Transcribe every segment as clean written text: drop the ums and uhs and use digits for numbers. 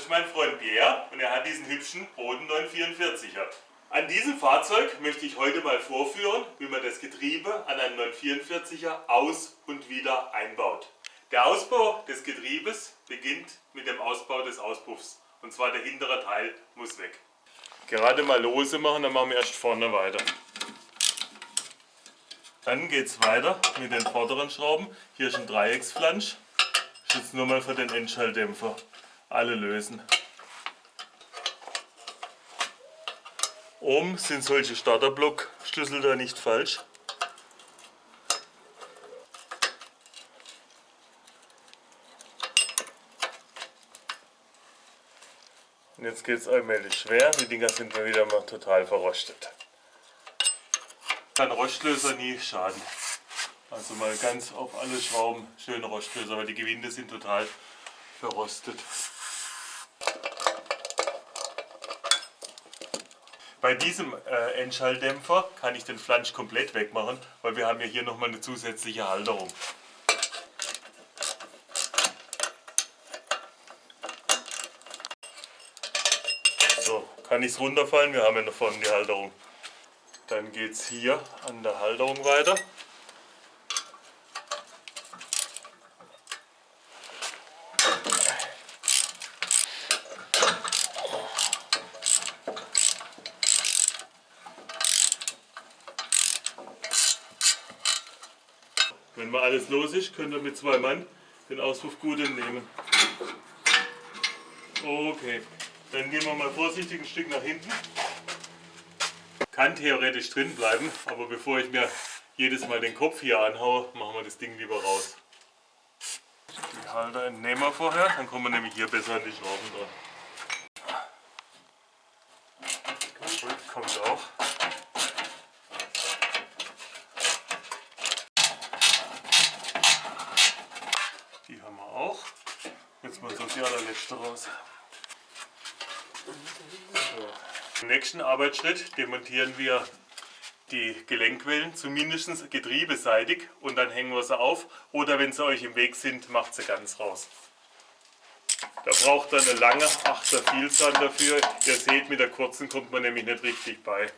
ist mein Freund Pierre und er hat diesen hübschen roten 944er. An diesem Fahrzeug möchte ich heute mal vorführen, wie man das Getriebe an einem 944er aus- und wieder einbaut. Der Ausbau des Getriebes beginnt mit dem Ausbau des Auspuffs. Und zwar der hintere Teil muss weg. Gerade mal lose machen, dann machen wir erst vorne weiter. Dann geht es weiter mit den vorderen Schrauben. Hier ist ein Dreiecksflansch. Das ist jetzt nur mal für den Endschalldämpfer. Alle lösen. Oben sind solche Starterblock-Schlüssel da nicht falsch. Und jetzt geht es allmählich schwer. Die Dinger sind mir wieder mal total verrostet. Kann Rostlöser nie schaden. Also mal ganz auf alle Schrauben schöne Rostlöser, weil die Gewinde sind total verrostet. Bei diesem Endschalldämpfer kann ich den Flansch komplett wegmachen, weil wir haben ja hier nochmal eine zusätzliche Halterung. So, kann ich es runterfallen, wir haben ja noch vorne die Halterung. Dann geht es hier an der Halterung weiter. Wenn mal alles los ist, könnt ihr mit 2 Mann den Auspuff gut entnehmen. Okay, dann gehen wir mal vorsichtig ein Stück nach hinten. Kann theoretisch drin bleiben, aber bevor ich mir jedes Mal den Kopf hier anhaue, machen wir das Ding lieber raus. Die Halter entnehmen wir vorher, dann kommen wir nämlich hier besser an die Schrauben dran. Gut, kommt auch. Die haben wir auch. Jetzt muss das die allerletzte raus. So. Im nächsten Arbeitsschritt demontieren wir die Gelenkwellen zumindest getriebeseitig und dann hängen wir sie auf. Oder wenn sie euch im Weg sind, macht sie ganz raus. Da braucht ihr eine lange 8er Vielzahn dafür. Ihr seht, mit der kurzen kommt man nämlich nicht richtig bei.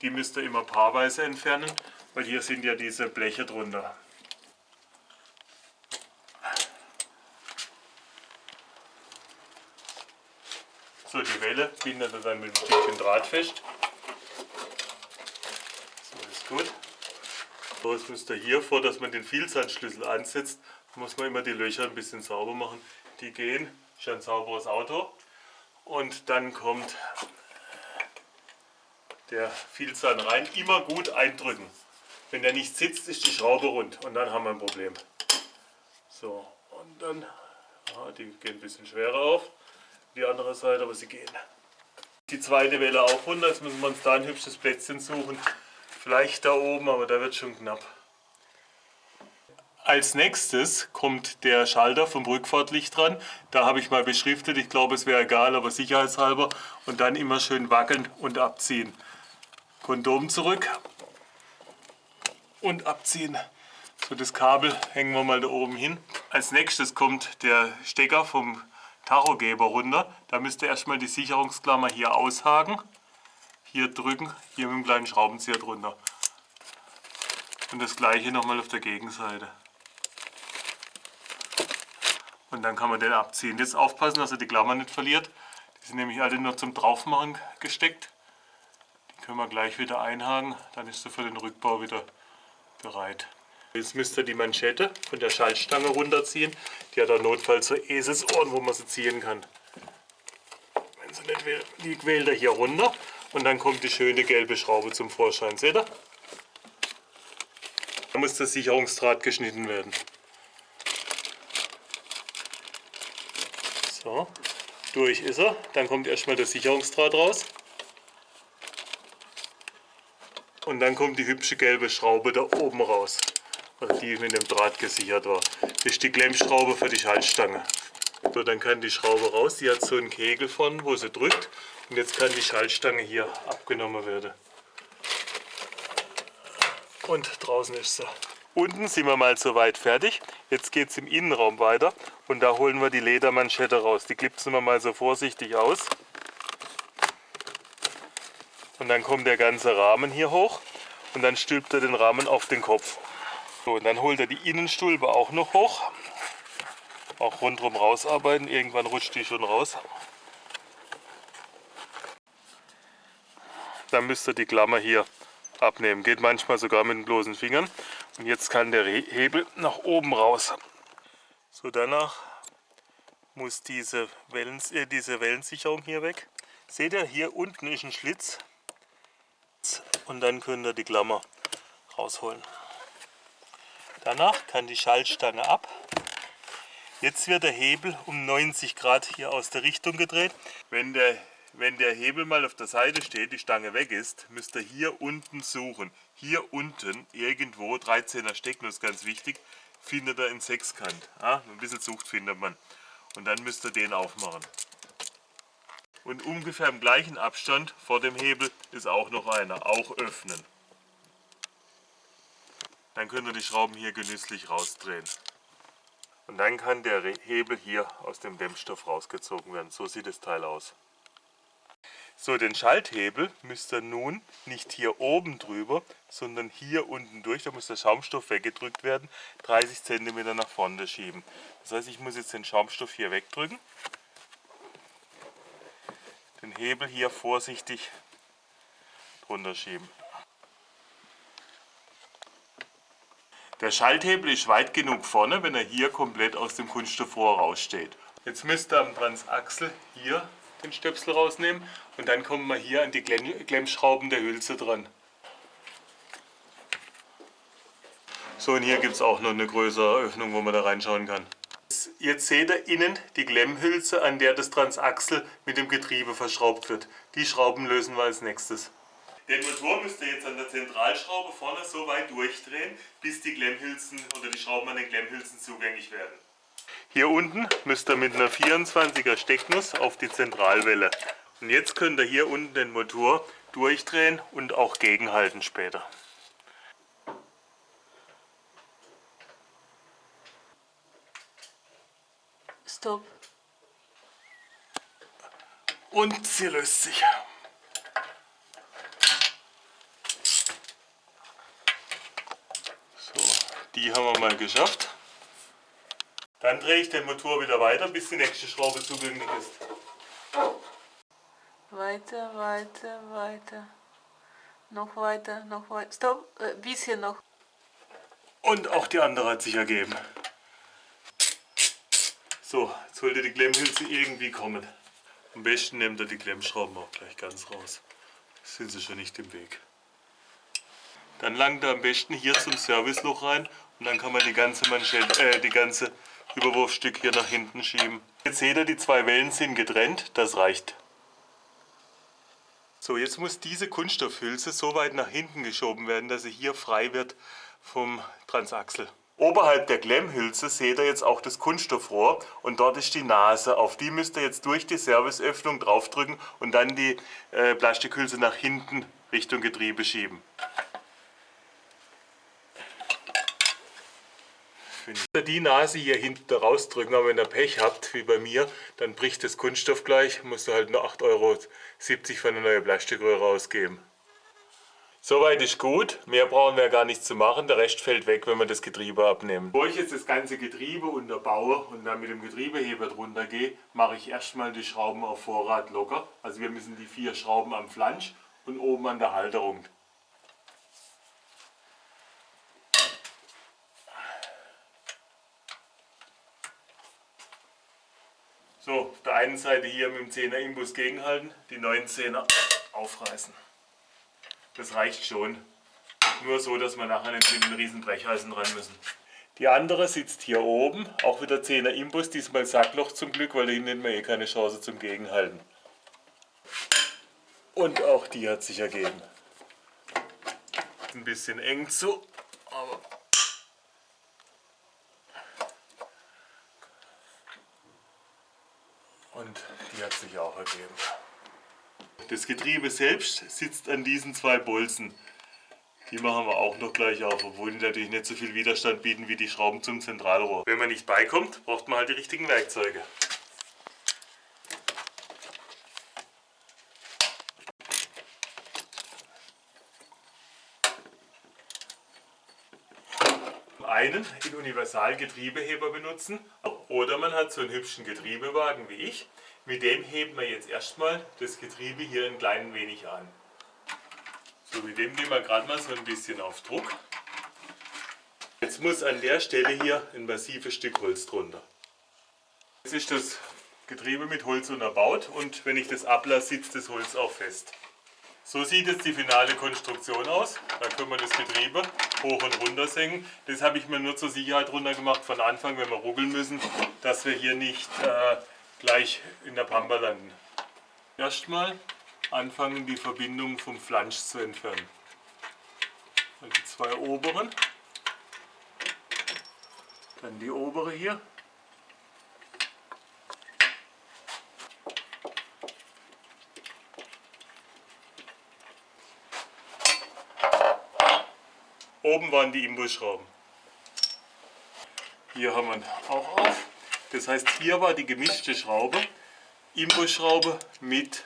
Die müsst ihr immer paarweise entfernen, weil hier sind ja diese Bleche drunter. So, die Welle bindet ihr dann mit einem Stückchen Draht fest. So ist gut. So, jetzt müsst ihr hier, vor dass man den Vielzahnschlüssel ansetzt, muss man immer die Löcher ein bisschen sauber machen. Die gehen, ist ein sauberes Auto. Und dann kommt der Vielzahn rein. Immer gut eindrücken. Wenn der nicht sitzt, ist die Schraube rund und dann haben wir ein Problem. So, und dann, ja, die gehen ein bisschen schwerer auf. Die andere Seite, aber sie gehen. Die zweite Welle auch runter, jetzt müssen wir uns da ein hübsches Plätzchen suchen. Vielleicht da oben, aber da wird schon knapp. Als nächstes kommt der Schalter vom Rückfahrtlicht dran. Da habe ich mal beschriftet, ich glaube es wäre egal, aber sicherheitshalber. Und dann immer schön wackeln und abziehen. Kondom zurück und abziehen. So, das Kabel hängen wir mal da oben hin. Als nächstes kommt der Stecker vom Tachogeber runter. Da müsst ihr erstmal die Sicherungsklammer hier aushaken. Hier drücken, hier mit dem kleinen Schraubenzieher drunter. Und das gleiche nochmal auf der Gegenseite. Und dann kann man den abziehen. Jetzt aufpassen, dass er die Klammer nicht verliert. Die sind nämlich alle nur zum Draufmachen gesteckt. Die können wir gleich wieder einhaken. Dann ist er für den Rückbau wieder bereit. Jetzt müsst ihr die Manschette von der Schaltstange runterziehen. Die hat auch notfalls so Eselsohren, wo man sie ziehen kann. Wenn sie nicht will, die wählt ihr hier runter und dann kommt die schöne gelbe Schraube zum Vorschein. Seht ihr? Da muss der Sicherungsdraht geschnitten werden. So, durch ist er. Dann kommt erstmal der Sicherungsdraht raus. Und dann kommt die hübsche gelbe Schraube da oben raus. Also die mit dem Draht gesichert war. Das ist die Klemmschraube für die Schaltstange. So, dann kann die Schraube raus, die hat so einen Kegel vorne, wo sie drückt. Und jetzt kann die Schaltstange hier abgenommen werden. Und draußen ist sie. Unten sind wir mal soweit fertig. Jetzt geht es im Innenraum weiter und da holen wir die Ledermanschette raus. Die klipsen wir mal so vorsichtig aus. Und dann kommt der ganze Rahmen hier hoch und dann stülpt er den Rahmen auf den Kopf. So, und dann holt er die Innenstulpe auch noch hoch. Auch rundherum rausarbeiten, irgendwann rutscht die schon raus. Dann müsst ihr die Klammer hier abnehmen. Geht manchmal sogar mit den bloßen Fingern. Und jetzt kann der Hebel nach oben raus. So, danach muss diese Wellensicherung hier weg. Seht ihr, hier unten ist ein Schlitz. Und dann könnt ihr die Klammer rausholen. Danach kann die Schaltstange ab. Jetzt wird der Hebel um 90 Grad hier aus der Richtung gedreht. Wenn der Hebel mal auf der Seite steht, die Stange weg ist, müsst ihr hier unten suchen. Hier unten irgendwo, 13er Stecknuss, ganz wichtig, findet ihr einen Sechskant. Ja, ein bisschen Sucht findet man. Und dann müsst ihr den aufmachen. Und ungefähr im gleichen Abstand vor dem Hebel ist auch noch einer, auch öffnen. Dann könnt ihr die Schrauben hier genüsslich rausdrehen. Und dann kann der Hebel hier aus dem Dämmstoff rausgezogen werden. So sieht das Teil aus. So, den Schalthebel müsst ihr nun nicht hier oben drüber, sondern hier unten durch. Da muss der Schaumstoff weggedrückt werden, 30 cm nach vorne schieben. Das heißt, ich muss jetzt den Schaumstoff hier wegdrücken. Den Hebel hier vorsichtig drunter schieben. Der Schalthebel ist weit genug vorne, wenn er hier komplett aus dem Kunststoffrohr raussteht. Jetzt müsst ihr am Transaxel hier den Stöpsel rausnehmen und dann kommen wir hier an die Klemmschrauben der Hülse dran. So, und hier gibt es auch noch eine größere Öffnung, wo man da reinschauen kann. Jetzt seht ihr innen die Klemmhülse, an der das Transaxel mit dem Getriebe verschraubt wird. Die Schrauben lösen wir als nächstes. Den Motor müsst ihr jetzt an der Zentralschraube vorne so weit durchdrehen, bis die Klemmhülsen oder die Schrauben an den Klemmhülsen zugänglich werden. Hier unten müsst ihr mit einer 24er Stecknuss auf die Zentralwelle. Und jetzt könnt ihr hier unten den Motor durchdrehen und auch gegenhalten später. Stopp. Und sie löst sich. So, die haben wir mal geschafft. Dann drehe ich den Motor wieder weiter, bis die nächste Schraube zugänglich ist. Weiter, weiter, weiter. Noch weiter, noch weiter. Stopp, bisschen noch. Und auch die andere hat sich ergeben. So, jetzt sollte die Klemmhülse irgendwie kommen. Am besten nehmt ihr die Klemmschrauben auch gleich ganz raus. Sind sie schon nicht im Weg. Dann langt ihr am besten hier zum Serviceloch rein und dann kann man die ganze Überwurfstück hier nach hinten schieben. Jetzt seht ihr, die zwei Wellen sind getrennt, das reicht. So, jetzt muss diese Kunststoffhülse so weit nach hinten geschoben werden, dass sie hier frei wird vom Transaxel. Oberhalb der Klemmhülse seht ihr jetzt auch das Kunststoffrohr und dort ist die Nase. Auf die müsst ihr jetzt durch die Serviceöffnung draufdrücken und dann die Plastikhülse nach hinten Richtung Getriebe schieben. Wenn ihr die Nase hier hinten rausdrücken, aber wenn ihr Pech habt, wie bei mir, dann bricht das Kunststoff gleich, musst du halt nur 8,70 € für eine neue Plastikröhre ausgeben. Soweit ist gut, mehr brauchen wir gar nicht zu machen, der Rest fällt weg, wenn wir das Getriebe abnehmen. Bevor ich jetzt das ganze Getriebe unterbaue und dann mit dem Getriebeheber drunter gehe, mache ich erstmal die Schrauben auf Vorrat locker. Also wir müssen die 4 Schrauben am Flansch und oben an der Halterung. So, auf der einen Seite hier mit dem 10er Imbus gegenhalten, die 19er aufreißen. Das reicht schon. Nur so, dass wir nachher nicht mit einem riesen Brecheisen ran müssen. Die andere sitzt hier oben, auch wieder 10er Imbus, diesmal Sackloch zum Glück, weil da hinten hätten wir eh keine Chance zum Gegenhalten. Und auch die hat sich ergeben. Ein bisschen eng zu, aber und die hat sich auch ergeben. Das Getriebe selbst sitzt an diesen 2 Bolzen. Die machen wir auch noch gleich auf, obwohl die natürlich nicht so viel Widerstand bieten wie die Schrauben zum Zentralrohr. Wenn man nicht beikommt, braucht man halt die richtigen Werkzeuge. Einen in Universalgetriebeheber benutzen oder man hat so einen hübschen Getriebewagen wie ich. Mit dem heben wir jetzt erstmal das Getriebe hier ein klein wenig an. So, mit dem gehen wir gerade mal so ein bisschen auf Druck. Jetzt muss an der Stelle hier ein massives Stück Holz drunter. Jetzt ist das Getriebe mit Holz unterbaut und wenn ich das ablasse, sitzt das Holz auch fest. So sieht jetzt die finale Konstruktion aus. Da können wir das Getriebe hoch und runter senken. Das habe ich mir nur zur Sicherheit runter gemacht von Anfang, wenn wir ruckeln müssen, dass wir hier nicht gleich in der Pampa landen. Erstmal anfangen, die Verbindung vom Flansch zu entfernen. Also die zwei oberen, dann die obere hier. Oben waren die Imbusschrauben. Hier haben wir ihn auch auf. Das heißt, hier war die gemischte Schraube. Imbusschraube mit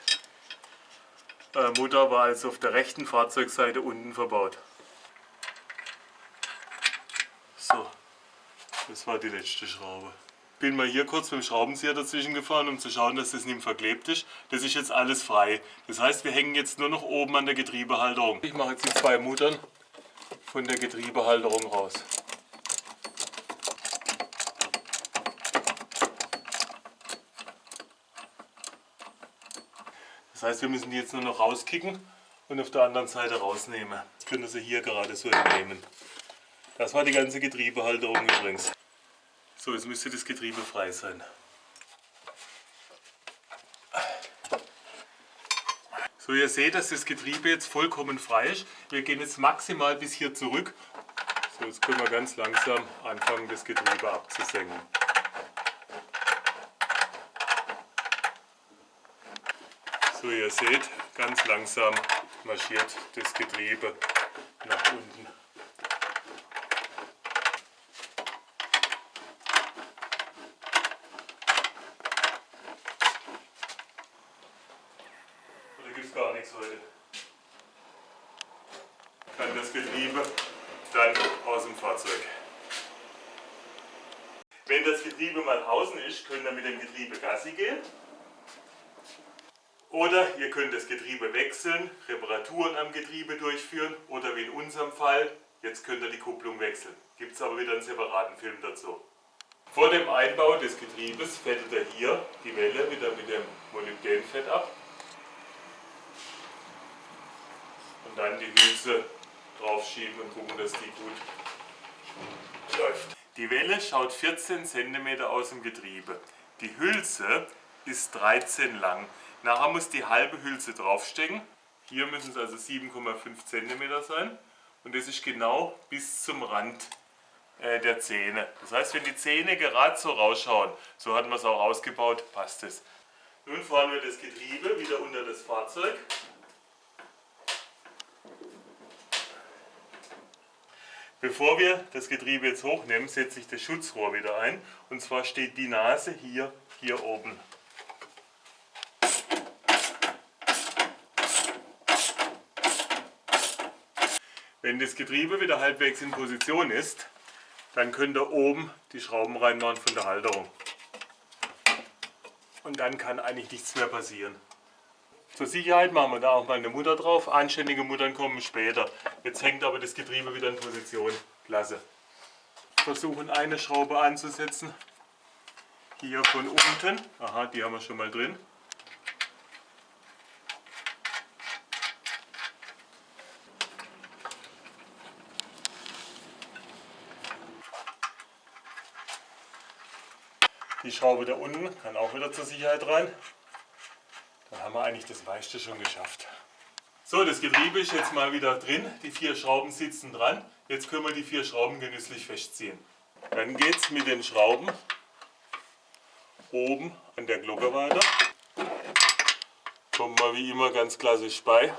Mutter war also auf der rechten Fahrzeugseite unten verbaut. So, das war die letzte Schraube. Bin mal hier kurz mit dem Schraubenzieher dazwischen gefahren, um zu schauen, dass das nicht verklebt ist. Das ist jetzt alles frei. Das heißt, wir hängen jetzt nur noch oben an der Getriebehalterung. Ich mache jetzt die zwei Muttern von der Getriebehalterung raus. Das heißt, wir müssen die jetzt nur noch rauskicken und auf der anderen Seite rausnehmen. Jetzt können Sie hier gerade so entnehmen. Das war die ganze Getriebehalterung übrigens. So, jetzt müsste das Getriebe frei sein. So, ihr seht, dass das Getriebe jetzt vollkommen frei ist. Wir gehen jetzt maximal bis hier zurück. So, jetzt können wir ganz langsam anfangen, das Getriebe abzusenken. So, ihr seht, ganz langsam marschiert das Getriebe nach unten. Oder gibt es gar nichts heute? Kann das Getriebe dann aus dem Fahrzeug. Wenn das Getriebe mal außen ist, könnt ihr mit dem Getriebe Gassi gehen. Oder ihr könnt das Getriebe wechseln, Reparaturen am Getriebe durchführen oder wie in unserem Fall, jetzt könnt ihr die Kupplung wechseln. Gibt es aber wieder einen separaten Film dazu. Vor dem Einbau des Getriebes fettet ihr hier die Welle wieder mit dem Molybdenfett ab. Und dann die Hülse draufschieben und gucken, dass die gut läuft. Die Welle schaut 14 cm aus dem Getriebe. Die Hülse ist 13 lang. Nachher muss die halbe Hülse draufstecken. Hier müssen es also 7,5 cm sein. Und das ist genau bis zum Rand der Zähne. Das heißt, wenn die Zähne gerade so rausschauen, so hatten wir es auch ausgebaut, passt es. Nun fahren wir das Getriebe wieder unter das Fahrzeug. Bevor wir das Getriebe jetzt hochnehmen, setze ich das Schutzrohr wieder ein. Und zwar steht die Nase hier oben. Wenn das Getriebe wieder halbwegs in Position ist, dann könnt ihr oben die Schrauben reinmachen von der Halterung. Und dann kann eigentlich nichts mehr passieren. Zur Sicherheit machen wir da auch mal eine Mutter drauf. Anständige Muttern kommen später. Jetzt hängt aber das Getriebe wieder in Position. Klasse. Versuchen eine Schraube anzusetzen. Hier von unten. Aha, die haben wir schon mal drin. Die Schraube da unten kann auch wieder zur Sicherheit rein. Dann haben wir eigentlich das meiste schon geschafft. So, das Getriebe ist jetzt mal wieder drin. Die 4 Schrauben sitzen dran. Jetzt können wir die 4 Schrauben genüsslich festziehen. Dann geht es mit den Schrauben oben an der Glocke weiter. Kommen wir wie immer ganz klassisch bei.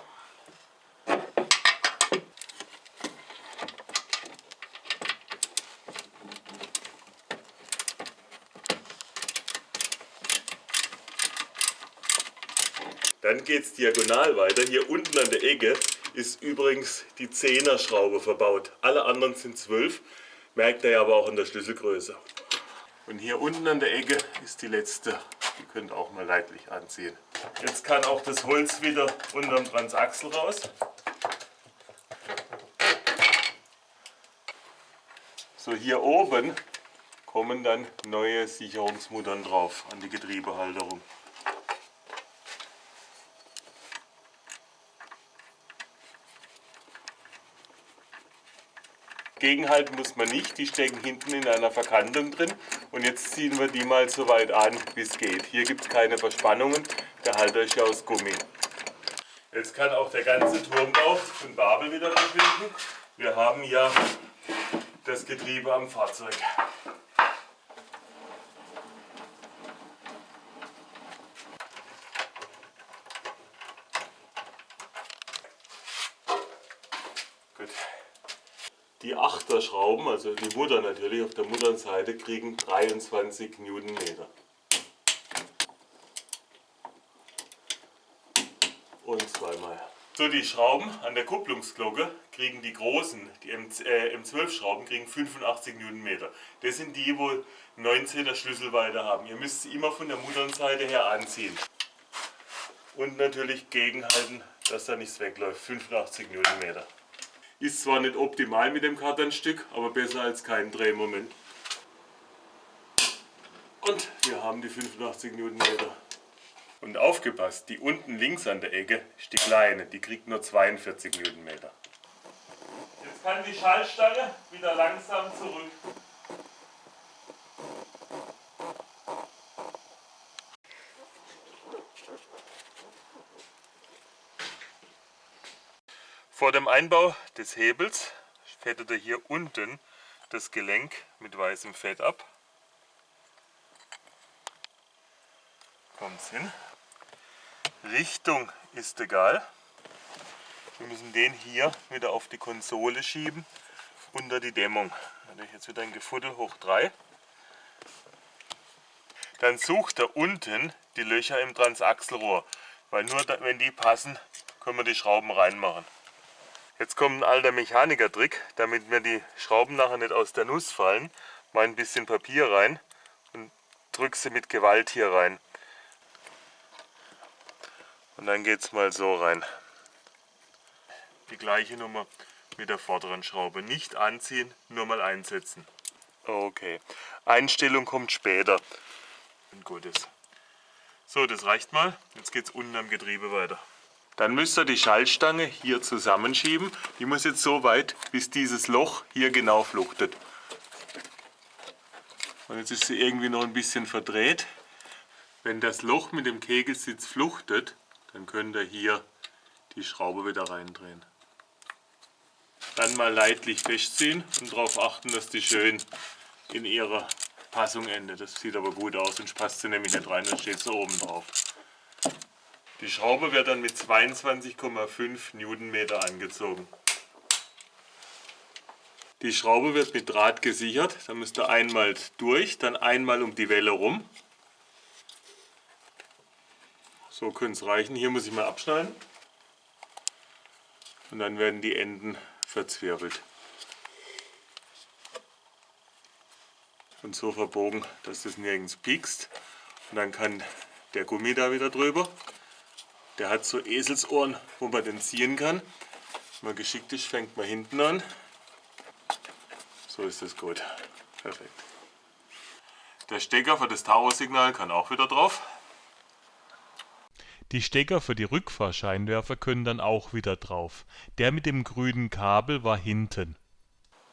Dann geht es diagonal weiter. Hier unten an der Ecke ist übrigens die 10er Schraube verbaut. Alle anderen sind 12, merkt ihr ja aber auch in der Schlüsselgröße. Und hier unten an der Ecke ist die letzte. Die könnt ihr auch mal leidlich anziehen. Jetzt kann auch das Holz wieder unterm Transaxel raus. So, hier oben kommen dann neue Sicherungsmuttern drauf an die Getriebehalterung. Gegenhalten muss man nicht, die stecken hinten in einer Verkantung drin und jetzt ziehen wir die mal so weit an, wie es geht. Hier gibt es keine Verspannungen, der Halter ist ja aus Gummi. Jetzt kann auch der ganze Turmbau von Babel wieder verschwinden. Wir haben ja das Getriebe am Fahrzeug. Gut. Die Achterschrauben, also die Mutter natürlich auf der Mutternseite, kriegen 23 Newtonmeter. Und zweimal. So, die Schrauben an der Kupplungsglocke kriegen die großen, die M12-Schrauben kriegen 85 Newtonmeter. Das sind die, wo 19er Schlüsselweite haben. Ihr müsst sie immer von der Mutternseite her anziehen. Und natürlich gegenhalten, dass da nichts wegläuft. 85 Newtonmeter. Ist zwar nicht optimal mit dem Kartonstück, aber besser als kein Drehmoment. Und wir haben die 85 Newtonmeter. Und aufgepasst, die unten links an der Ecke ist die kleine, die kriegt nur 42 Newtonmeter. Jetzt kann die Schaltstange wieder langsam zurück. Vor dem Einbau des Hebels fettet er hier unten das Gelenk mit weißem Fett ab. Kommt's hin. Richtung ist egal. Wir müssen den hier wieder auf die Konsole schieben, unter die Dämmung. Jetzt wieder ein Gefuddel hoch 3. Dann sucht er unten die Löcher im Transaxelrohr, weil nur wenn die passen, können wir die Schrauben reinmachen. Jetzt kommt ein alter Mechanikertrick, damit mir die Schrauben nachher nicht aus der Nuss fallen. Mal ein bisschen Papier rein und drück sie mit Gewalt hier rein. Und dann geht es mal so rein. Die gleiche Nummer mit der vorderen Schraube. Nicht anziehen, nur mal einsetzen. Okay. Einstellung kommt später. Und gut ist. So, das reicht mal. Jetzt geht es unten am Getriebe weiter. Dann müsst ihr die Schaltstange hier zusammenschieben. Die muss jetzt so weit, bis dieses Loch hier genau fluchtet. Und jetzt ist sie irgendwie noch ein bisschen verdreht. Wenn das Loch mit dem Kegelsitz fluchtet, dann könnt ihr hier die Schraube wieder reindrehen. Dann mal leidlich festziehen und darauf achten, dass die schön in ihrer Passung endet. Das sieht aber gut aus, sonst passt sie nämlich nicht rein, dann steht sie oben drauf. Die Schraube wird dann mit 22,5 Newtonmeter angezogen. Die Schraube wird mit Draht gesichert. Da müsst ihr einmal durch, dann einmal um die Welle rum. So könnte es reichen. Hier muss ich mal abschneiden. Und dann werden die Enden verzwirbelt. Und so verbogen, dass das nirgends piekst. Und dann kann der Gummi da wieder drüber. Der hat so Eselsohren, wo man den ziehen kann. Wenn man geschickt ist, fängt man hinten an. So ist das gut. Perfekt. Der Stecker für das Taurus-Signal kann auch wieder drauf. Die Stecker für die Rückfahrscheinwerfer können dann auch wieder drauf. Der mit dem grünen Kabel war hinten.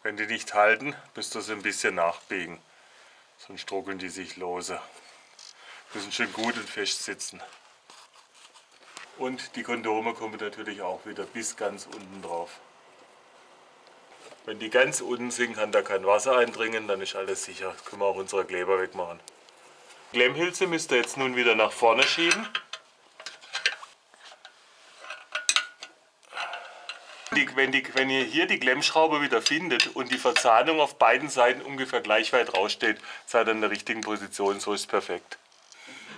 Wenn die nicht halten, müsst ihr sie ein bisschen nachbiegen. Sonst struckeln die sich lose. Müssen schön gut und fest sitzen. Und die Kondome kommen natürlich auch wieder bis ganz unten drauf. Wenn die ganz unten sind, kann da kein Wasser eindringen, dann ist alles sicher. Das können wir auch unsere Kleber wegmachen. Die Klemmhülse müsst ihr jetzt nun wieder nach vorne schieben. Wenn ihr hier die Klemmschraube wieder findet und die Verzahnung auf beiden Seiten ungefähr gleich weit raussteht, seid ihr in der richtigen Position, so ist es perfekt.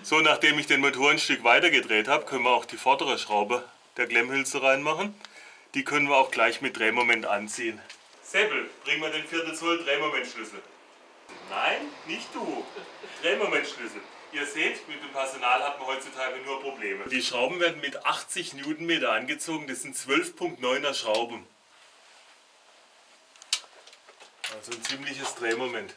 So, nachdem ich den Motor ein Stück weiter gedreht habe, können wir auch die vordere Schraube der Klemmhülse reinmachen. Die können wir auch gleich mit Drehmoment anziehen. Seppel, bring mal den 4 Zoll Drehmomentschlüssel. Nein, nicht du. Drehmomentschlüssel. Ihr seht, mit dem Personal hat man heutzutage nur Probleme. Die Schrauben werden mit 80 Newtonmeter angezogen. Das sind 12,9er Schrauben. Also ein ziemliches Drehmoment.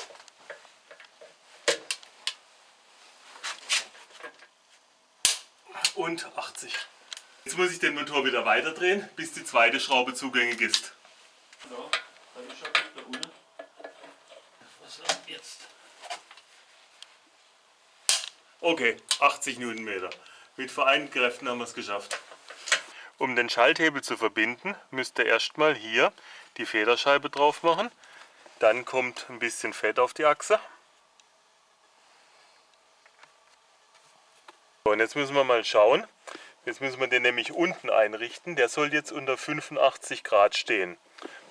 Und 80. Jetzt muss ich den Motor wieder weiterdrehen, bis die zweite Schraube zugängig ist. So, da ist schon da unten. Was läuft jetzt? Okay, 80 Newtonmeter. Mit vereinten Kräften haben wir es geschafft. Um den Schalthebel zu verbinden, müsst ihr erstmal hier die Federscheibe drauf machen. Dann kommt ein bisschen Fett auf die Achse. So, und jetzt müssen wir mal schauen. Jetzt müssen wir den nämlich unten einrichten. Der soll jetzt unter 85 Grad stehen,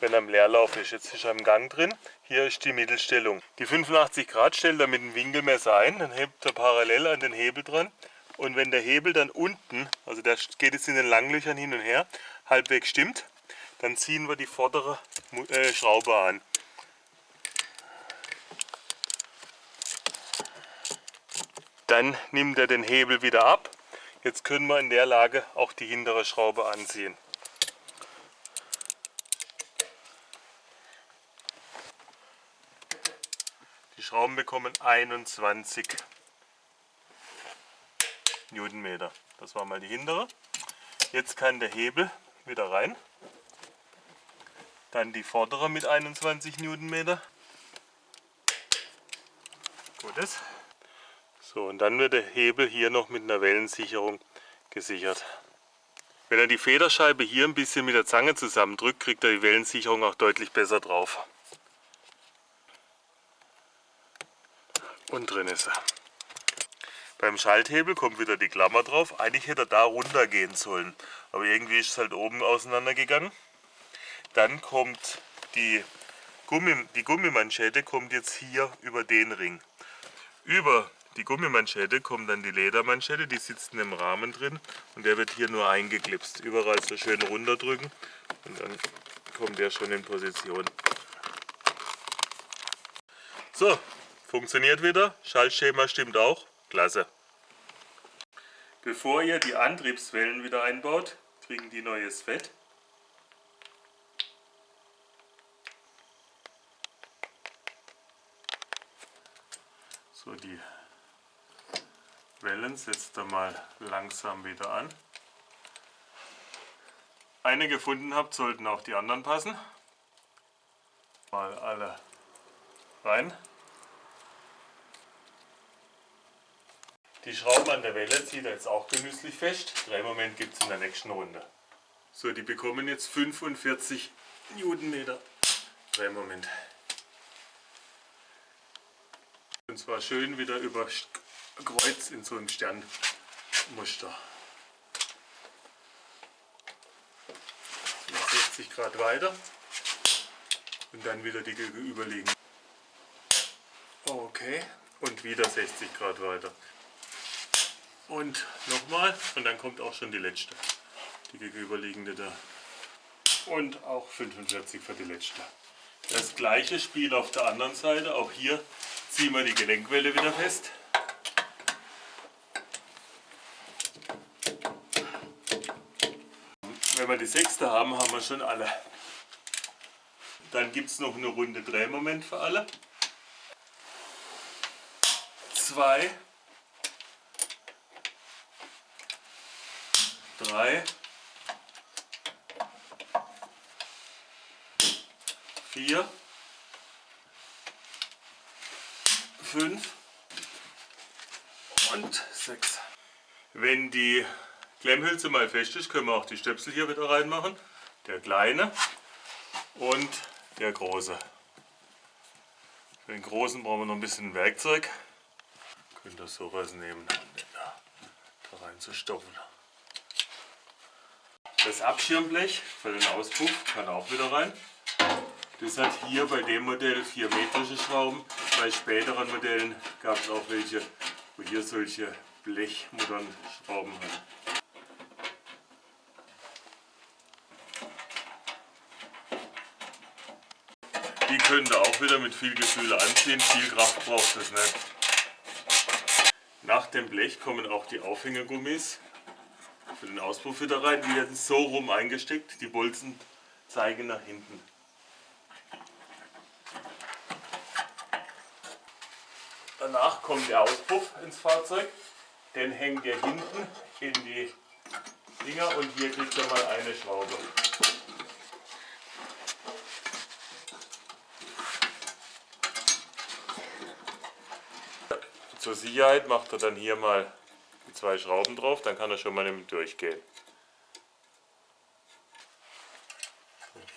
wenn er im Leerlauf ist. Jetzt ist er im Gang drin. Hier ist die Mittelstellung. Die 85 Grad stellt er mit dem Winkelmesser ein. Dann hebt er parallel an den Hebel dran. Und wenn der Hebel dann unten, also der geht jetzt in den Langlöchern hin und her, halbwegs stimmt, dann ziehen wir die vordere Schraube an. Dann nimmt er den Hebel wieder ab. Jetzt können wir in der Lage auch die hintere Schraube anziehen. Die Schrauben bekommen 21 Newtonmeter. Das war mal die hintere. Jetzt kann der Hebel wieder rein. Dann die vordere mit 21 Newtonmeter. Gutes. So, und dann wird der Hebel hier noch mit einer Wellensicherung gesichert. Wenn er die Federscheibe hier ein bisschen mit der Zange zusammendrückt, kriegt er die Wellensicherung auch deutlich besser drauf. Und drin ist er. Beim Schalthebel kommt wieder die Klammer drauf. Eigentlich hätte er da runter gehen sollen, aber irgendwie ist es halt oben auseinandergegangen. Dann kommt die Gummimanschette kommt jetzt hier über den Ring. Über die Gummimanschette kommt dann die Ledermanschette, die sitzt in dem Rahmen drin und der wird hier nur eingeklipst. Überall so schön runterdrücken und dann kommt der schon in Position. So, funktioniert wieder. Schaltschema stimmt auch. Klasse. Bevor ihr die Antriebswellen wieder einbaut, kriegen die neues Fett. So, die Wellen setzt ihr mal langsam wieder an. Eine gefunden habt, sollten auch die anderen passen. Mal alle rein. Die Schrauben an der Welle zieht er jetzt auch genüsslich fest. Drehmoment gibt es in der nächsten Runde. So, die bekommen jetzt 45 Newtonmeter Drehmoment. Und zwar schön wieder über Kreuz in so einem Sternmuster. 60 Grad weiter und dann wieder die gegenüberliegende. Okay, und wieder 60 Grad weiter. Und nochmal und dann kommt auch schon die letzte, die gegenüberliegende da. Und auch 45 für die letzte. Das gleiche Spiel auf der anderen Seite, auch hier ziehen wir die Gelenkwelle wieder fest. Wenn wir die sechste haben, haben wir schon alle. Dann gibt es noch eine Runde Drehmoment für alle. 2, 3, 4, 5 und 6. Wenn die Klemmhülse mal fest ist, können wir auch die Stöpsel hier wieder reinmachen. Der kleine und der große. Für den großen brauchen wir noch ein bisschen Werkzeug. Könnt ihr sowas nehmen, den da reinzustopfen. Das Abschirmblech für den Auspuff kann auch wieder rein. Das hat hier bei dem Modell 4-metrische Schrauben. Bei späteren Modellen gab es auch welche, wo hier solche Blechmuttern schrauben haben. Die könnt ihr auch wieder mit viel Gefühl anziehen, viel Kraft braucht es nicht. Nach dem Blech kommen auch die Aufhängergummis für den Auspuff wieder rein. Die werden so rum eingesteckt, die Bolzen zeigen nach hinten. Danach kommt der Auspuff ins Fahrzeug, den hängt ihr hinten in die Dinger und hier kriegt ihr mal eine Schraube. Zur Sicherheit macht er dann hier mal die 2 Schrauben drauf, dann kann er schon mal nämlich durchgehen.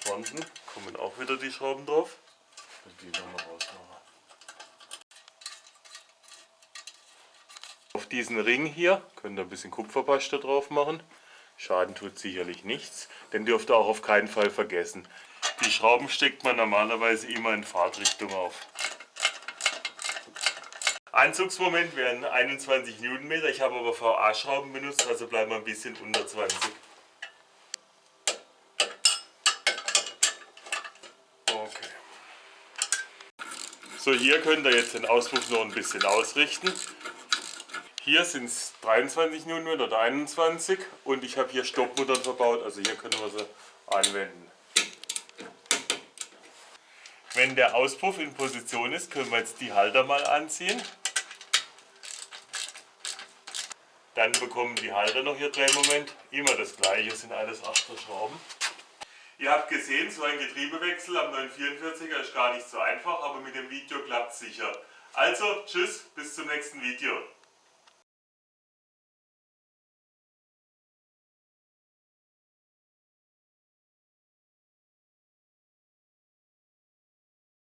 Fronten kommen auch wieder die Schrauben drauf. Und die nochmal rausmachen. Auf diesen Ring hier könnt ihr ein bisschen Kupferpaste drauf machen. Schaden tut sicherlich nichts, den dürft ihr auch auf keinen Fall vergessen. Die Schrauben steckt man normalerweise immer in Fahrtrichtung auf. Anzugsmoment wären 21 Newtonmeter, ich habe aber VA-Schrauben benutzt, also bleiben wir ein bisschen unter 20. Okay. So, hier könnt ihr jetzt den Auspuff noch ein bisschen ausrichten. Hier sind es 23 Newtonmeter oder 21 und ich habe hier Stoppmuttern verbaut, also hier können wir sie anwenden. Wenn der Auspuff in Position ist, können wir jetzt die Halter mal anziehen. Dann bekommen die Halter noch ihr Drehmoment. Immer das gleiche, sind alles 8er Schrauben. Ihr habt gesehen, so ein Getriebewechsel am 944er ist gar nicht so einfach, aber mit dem Video klappt es sicher. Also, tschüss, bis zum nächsten Video.